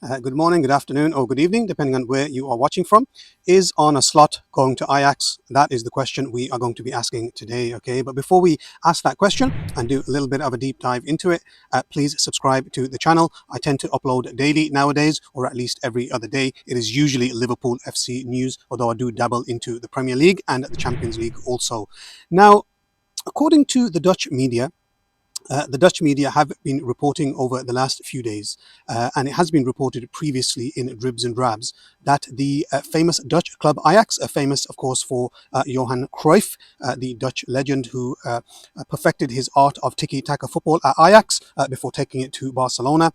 Good morning, good afternoon, or good evening, depending on where you are watching from. Is on a slot going to Ajax? That is the question we are going to be asking today, okay? But before we ask that question and do a little bit of a deep dive into it, please subscribe to the channel. I tend to upload daily nowadays, or at least every other day. It is usually Liverpool FC news, although I do dabble into the Premier League and the Champions League also. Now, according to the Dutch media have been reporting over the last few days, and it has been reported previously in dribs and drabs, that the famous Dutch club Ajax, famous, of course, for Johan Cruyff, the Dutch legend who perfected his art of tiki-taka football at Ajax before taking it to Barcelona.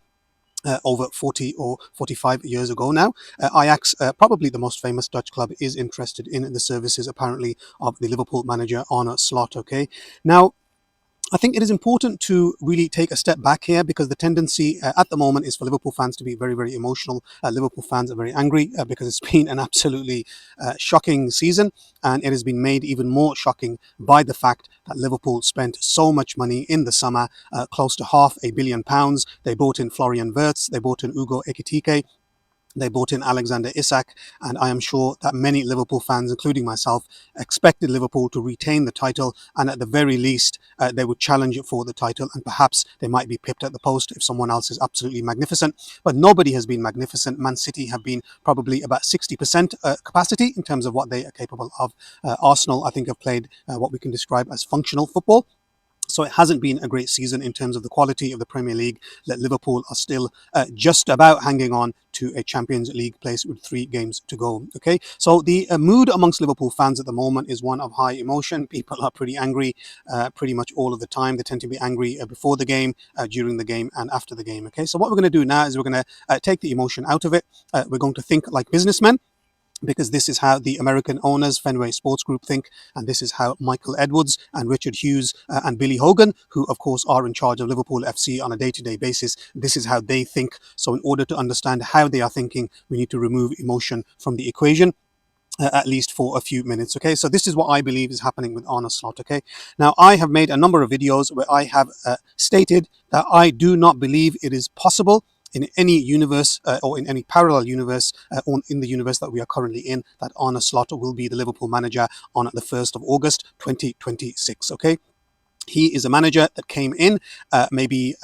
Over 40 or 45 years ago now. Ajax, probably the most famous Dutch club, is interested in the services apparently of the Liverpool manager Arne Slot. Okay, now I think it is important to really take a step back here because the tendency at the moment is for Liverpool fans to be very, very emotional. Liverpool fans are very angry because it's been an absolutely shocking season, and it has been made even more shocking by the fact that Liverpool spent so much money in the summer, close to £500 million. They bought in Florian Wirtz, they bought in Ugo Ekitike, they bought in Alexander Isak, and I am sure that many Liverpool fans, including myself, expected Liverpool to retain the title, and at the very least, they would challenge for the title, and perhaps they might be pipped at the post if someone else is absolutely magnificent. But nobody has been magnificent. Man City have been probably about 60% capacity in terms of what they are capable of. Arsenal, I think, have played what we can describe as functional football. So it hasn't been a great season in terms of the quality of the Premier League. That Liverpool are still just about hanging on to a Champions League place with 3 games to go. Okay, so the mood amongst Liverpool fans at the moment is one of high emotion. People are pretty angry pretty much all of the time. They tend to be angry before the game, during the game, and after the game. Okay, so what we're going to do now is we're going to take the emotion out of it. We're going to think like businessmen, because this is how the American owners, Fenway Sports Group, think, and this is how Michael Edwards and Richard Hughes and Billy Hogan, who of course are in charge of Liverpool FC on a day-to-day basis, this is how they think. So in order to understand how they are thinking, we need to remove emotion from the equation. At least for a few minutes. Okay, so this is what I believe is happening with Arne Slot. Okay, now I have made a number of videos where I have stated that I do not believe it is possible in any universe or in any parallel universe or in the universe that we are currently in, that Arne Slot will be the Liverpool manager on the 1st of August 2026. Okay, he is a manager that came in maybe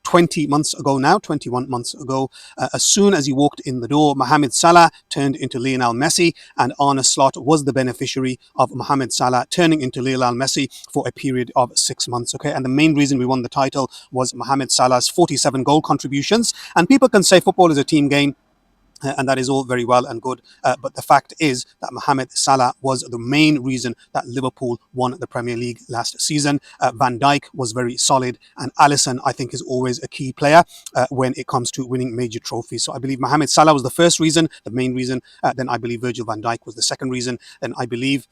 20 months ago now, 21 months ago. As soon as he walked in the door, Mohamed Salah turned into Lionel Messi, and Arne Slot was the beneficiary of Mohamed Salah turning into Lionel Messi for a period of 6 months. Okay, and the main reason we won the title was Mohamed Salah's 47 goal contributions. And people can say football is a team game, and that is all very well and good. But the fact is that Mohamed Salah was the main reason that Liverpool won the Premier League last season. Van Dijk was very solid, and Alisson, I think, is always a key player when it comes to winning major trophies. So I believe Mohamed Salah was the first reason, the main reason. Then I believe Virgil van Dijk was the second reason. Then I believe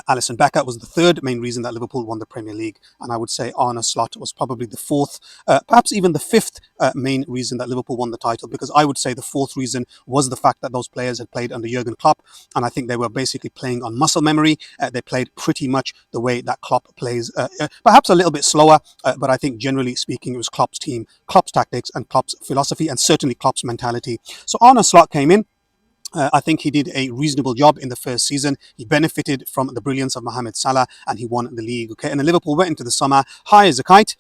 Alisson Becker was the third main reason that Liverpool won the Premier League, and I would say Arne Slot was probably the fourth, perhaps even the fifth main reason that Liverpool won the title, because I would say the fourth reason was the fact that those players had played under Jurgen Klopp, and I think they were basically playing on muscle memory. They played pretty much the way that Klopp plays, perhaps a little bit slower, but I think generally speaking it was Klopp's team, Klopp's tactics, and Klopp's philosophy, and certainly Klopp's mentality. So Arne Slot came in. I think he did a reasonable job in the first season. He benefited from the brilliance of Mohamed Salah, and he won the league. Okay, and then Liverpool went into the summer high as a kite.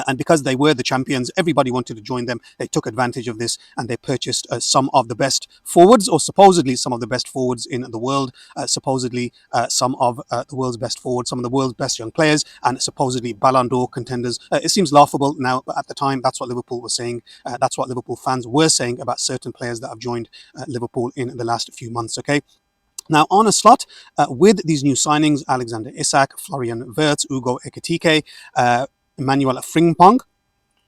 And because they were the champions, everybody wanted to join them. They took advantage of this, and they purchased some of the best forwards, or supposedly some of the best forwards in the world, supposedly some of the world's best forwards, some of the world's best young players, and supposedly Ballon d'Or contenders. It seems laughable now, but at the time, that's what Liverpool was saying. That's what Liverpool fans were saying about certain players that have joined Liverpool in the last few months. Okay. Now, on a slot, with these new signings, Alexander Isak, Florian Wirtz, Ugo Ekitike, Emmanuel Frimpong,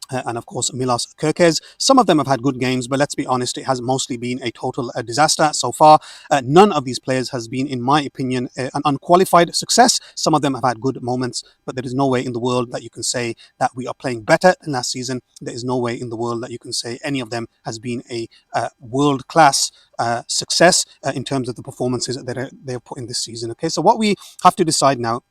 and of course Milos Kerkez. Some of them have had good games, but let's be honest, it has mostly been a total disaster so far. None of these players has been, in my opinion, an unqualified success. Some of them have had good moments, but there is no way in the world that you can say that we are playing better than last season. There is no way in the world that you can say any of them has been a world-class success in terms of the performances that they've put in this season. Okay, so what we have to decide now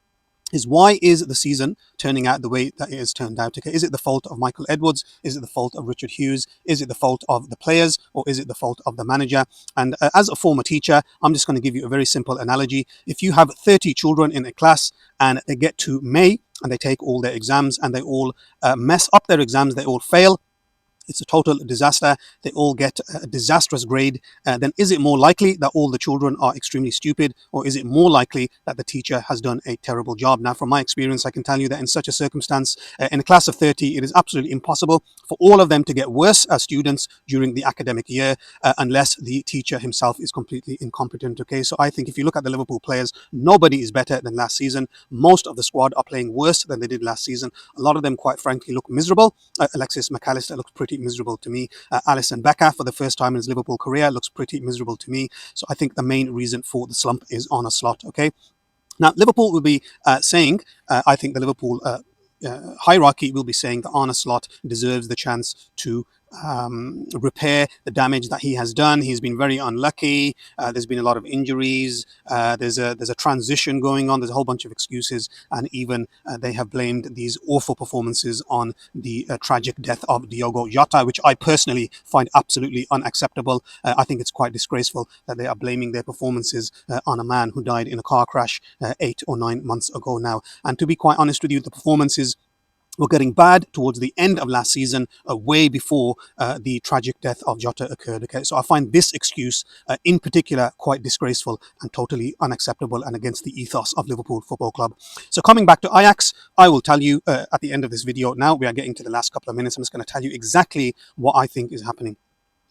is why is the season turning out the way that it has turned out? Okay, is it the fault of Michael Edwards? Is it the fault of Richard Hughes? Is it the fault of the players, or is it the fault of the manager? And as a former teacher, I'm just going to give you a very simple analogy. If you have 30 children in a class and they get to May and they take all their exams and they all mess up their exams, they all fail, it's a total disaster, they all get a disastrous grade, then is it more likely that all the children are extremely stupid, or is it more likely that the teacher has done a terrible job? Now, from my experience, I can tell you that in such a circumstance, in a class of 30, it is absolutely impossible for all of them to get worse as students during the academic year, unless the teacher himself is completely incompetent. Okay, so I think if you look at the Liverpool players, nobody is better than last season. Most of the squad are playing worse than they did last season. A lot of them, quite frankly, look miserable. Alexis McAllister looks pretty miserable to me. Alisson Becker, for the first time in his Liverpool career, looks pretty miserable to me. So I think the main reason for the slump is Arne Slot. Okay. Now, Liverpool will be saying, I think the Liverpool hierarchy will be saying that Arne Slot deserves the chance to repair the damage that he has done. He's been very unlucky. There's been a lot of injuries. There's a transition going on. There's a whole bunch of excuses, and even they have blamed these awful performances on the tragic death of Diogo Jota, which I personally find absolutely unacceptable. I think it's quite disgraceful that they are blaming their performances on a man who died in a car crash 8 or 9 months ago now. And to be quite honest with you, the performances were getting bad towards the end of last season, way before the tragic death of Jota occurred. Okay, so I find this excuse in particular quite disgraceful and totally unacceptable and against the ethos of Liverpool Football Club. So coming back to Ajax, I will tell you at the end of this video. Now we are getting to the last couple of minutes. I'm just going to tell you exactly what I think is happening.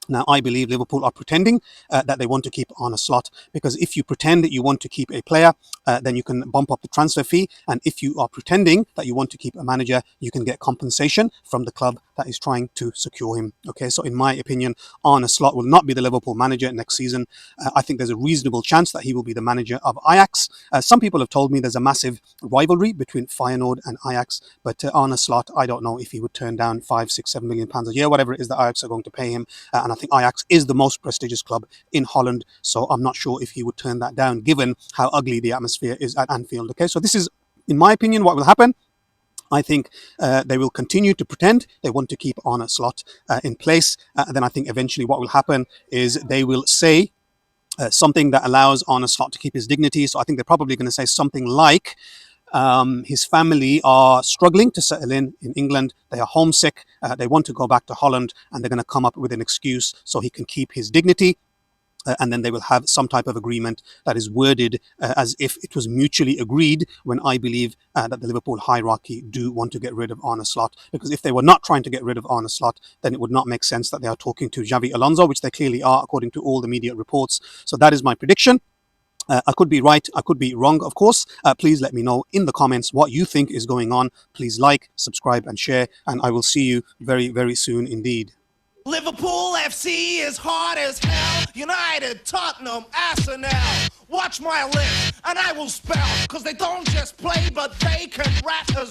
Now, I believe Liverpool are pretending that they want to keep Arne Slot, because if you pretend that you want to keep a player, then you can bump up the transfer fee. And if you are pretending that you want to keep a manager, you can get compensation from the club that is trying to secure him. Okay, so in my opinion, Arne Slot will not be the Liverpool manager next season. I think there's a reasonable chance that he will be the manager of Ajax. Some people have told me there's a massive rivalry between Feyenoord and Ajax, but Arne Slot, I don't know if he would turn down 5, 6, 7 million pounds a year, whatever it is that Ajax are going to pay him. And I think Ajax is the most prestigious club in Holland, so I'm not sure if he would turn that down, given how ugly the atmosphere is at Anfield. Okay, so this is, in my opinion, what will happen. I think they will continue to pretend they want to keep Arne Slot in place. And then I think eventually what will happen is they will say something that allows Arne Slot to keep his dignity. So I think they're probably going to say something like, his family are struggling to settle in England. They are homesick. They want to go back to Holland, and they're going to come up with an excuse so he can keep his dignity. And then they will have some type of agreement that is worded as if it was mutually agreed, when I believe that the Liverpool hierarchy do want to get rid of Arne Slot. Because if they were not trying to get rid of Arne Slot, then it would not make sense that they are talking to Xavi Alonso, which they clearly are, according to all the media reports. So that is my prediction. I could be right, I could be wrong, of course. Please let me know in the comments what you think is going on. Please like, subscribe, and share, and I will see you very, very soon indeed. Liverpool FC is hard as hell. United, Tottenham, Arsenal. Watch my list, and I will spell, 'cause they don't just play, but they can rap as